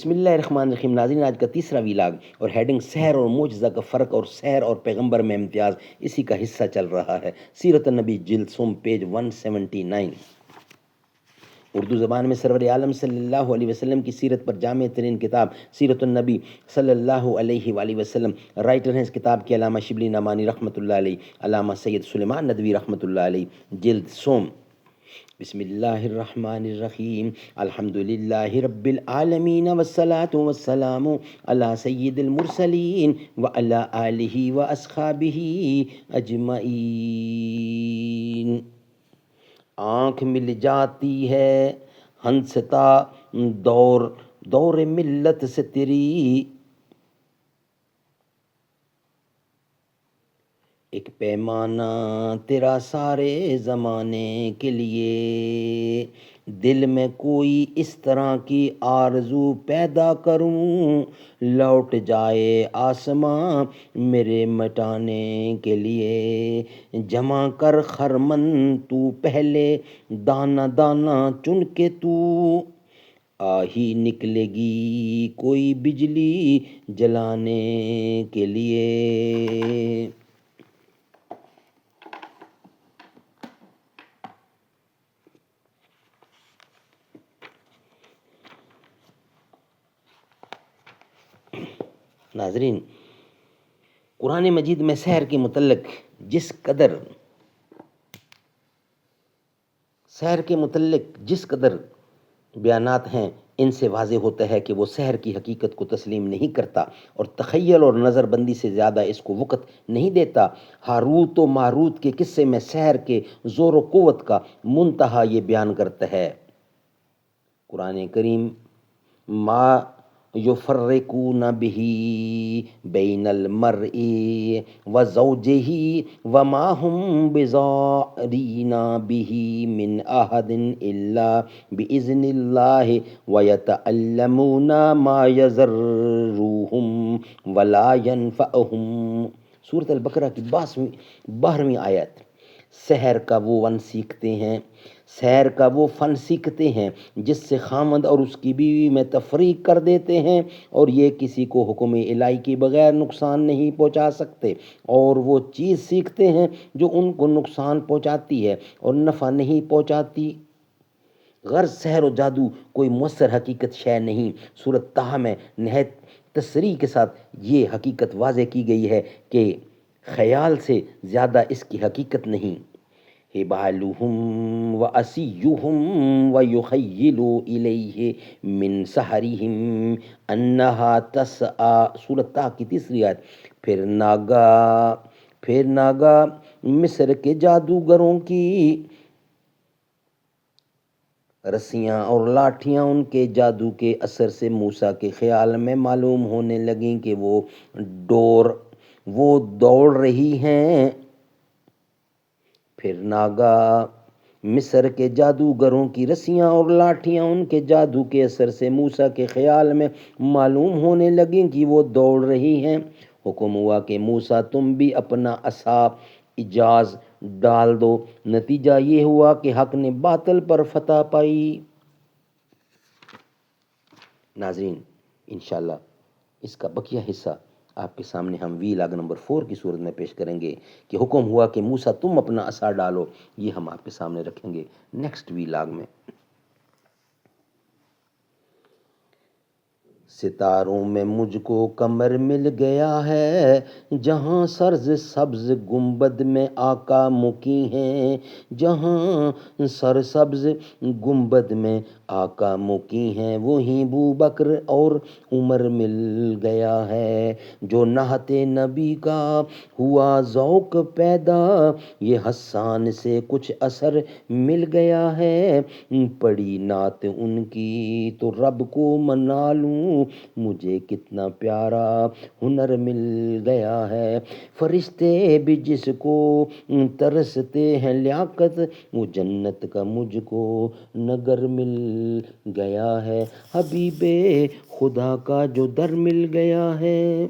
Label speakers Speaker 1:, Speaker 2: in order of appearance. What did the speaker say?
Speaker 1: بسم اللہ الرحمن الرحیم. ناظرین، آج کا تیسرا ویلاگ اور ہیڈنگ سحر اور معجزہ کا فرق اور سحر اور پیغمبر میں امتیاز، اسی کا حصہ چل رہا ہے. سیرت النبی جلد سوم پیج 179. اردو زبان میں سرور عالم صلی اللہ علیہ وسلم کی سیرت پر جامع ترین کتاب سیرت النبی صلی اللہ علیہ وآلہ وسلم. رائٹر ہیں اس کتاب کے علامہ شبلی نعمانی رحمۃ اللہ علیہ، علامہ سید سلیمان ندوی رحمۃ اللہ علیہ. جلد سوم. بسم اللہ الرحمن الرحیم. الحمد للہ رب العالمین والصلاة والسلام علی سید المرسلین وعلی آلہ واصحابہ اجمعین. آنکھ مل جاتی ہے ہنستا دور ملت سے تیری، ایک پیمانہ تیرا سارے زمانے کے لیے. دل میں کوئی اس طرح کی آرزو پیدا کروں، لوٹ جائے آسماں میرے مٹانے کے لیے. جمع کر خرمن تو پہلے دانہ دانہ چن کے تو، آہی نکلے گی کوئی بجلی جلانے کے لیے. ناظرین، قرآن مجید میں سحر کے متعلق جس قدر بیانات ہیں، ان سے واضح ہوتا ہے کہ وہ سحر کی حقیقت کو تسلیم نہیں کرتا اور تخیل اور نظر بندی سے زیادہ اس کو وقت نہیں دیتا. ہاروت و ماروت کے قصے میں سحر کے زور و قوت کا منتہا یہ بیان کرتا ہے. قرآن کریم ما یفرقون بہ بین المرء وزوجہ وما ہم بضارین بہ من احد الا باذن اللہ ویتعلمون ما یضرهم ولا ینفعهم. سورۃ البقرہ کی 12ویں آیت. سحر کا وہ فن سیکھتے ہیں جس سے خامند اور اس کی بیوی میں تفریق کر دیتے ہیں، اور یہ کسی کو حکم الہی کے بغیر نقصان نہیں پہنچا سکتے، اور وہ چیز سیکھتے ہیں جو ان کو نقصان پہنچاتی ہے اور نفع نہیں پہنچاتی. غرض سحر و جادو کوئی مؤثر حقیقت شے نہیں. سورۃ طٰہٰ میں نہایت تصریح کے ساتھ یہ حقیقت واضح کی گئی ہے کہ خیال سے زیادہ اس کی حقیقت نہیں. حبالہم وعصیہم ویخیل الیہ من سحرہم انہا تسعی. سورۃ طٰہٰ کی 3 آیت. پھر ناگا مصر کے جادوگروں کی رسیاں اور لاٹھیاں ان کے جادو کے اثر سے موسیٰ کے خیال میں معلوم ہونے لگیں کہ وہ دوڑ رہی ہیں. پھر ناگا مصر کے جادوگروں کی رسیاں اور لاٹھیاں ان کے جادو کے اثر سے موسیٰ کے خیال میں معلوم ہونے لگیں کہ وہ دوڑ رہی ہیں. حکم ہوا کہ موسیٰ تم بھی اپنا عصا اعجاز ڈال دو. نتیجہ یہ ہوا کہ حق نے باطل پر فتح پائی. ناظرین، انشاءاللہ اس کا بقیہ حصہ آپ کے سامنے ہم ویلاگ نمبر 4 کی صورت میں پیش کریں گے کہ حکم ہوا کہ موسیٰ تم اپنا عصا ڈالو. یہ ہم آپ کے سامنے رکھیں گے نیکسٹ ویلاگ میں. ستاروں میں مجھ کو قمر مل گیا ہے، جہاں سرز سبز گنبد میں آقا مقیم ہیں. جہاں سر سبز گنبد میں آقا مقیم ہیں، وہیں ابوبکر اور عمر مل گیا ہے. جو نعت نبی کا ہوا ذوق پیدا، یہ حسان سے کچھ اثر مل گیا ہے. پڑھی نعت ان کی تو رب کو منا لوں، مجھے کتنا پیارا ہنر مل گیا ہے. فرشتے بھی جس کو ترستے ہیں لیاقت، وہ جنت کا مجھ کو نگر مل گیا ہے. حبیب خدا کا جو در مل گیا ہے.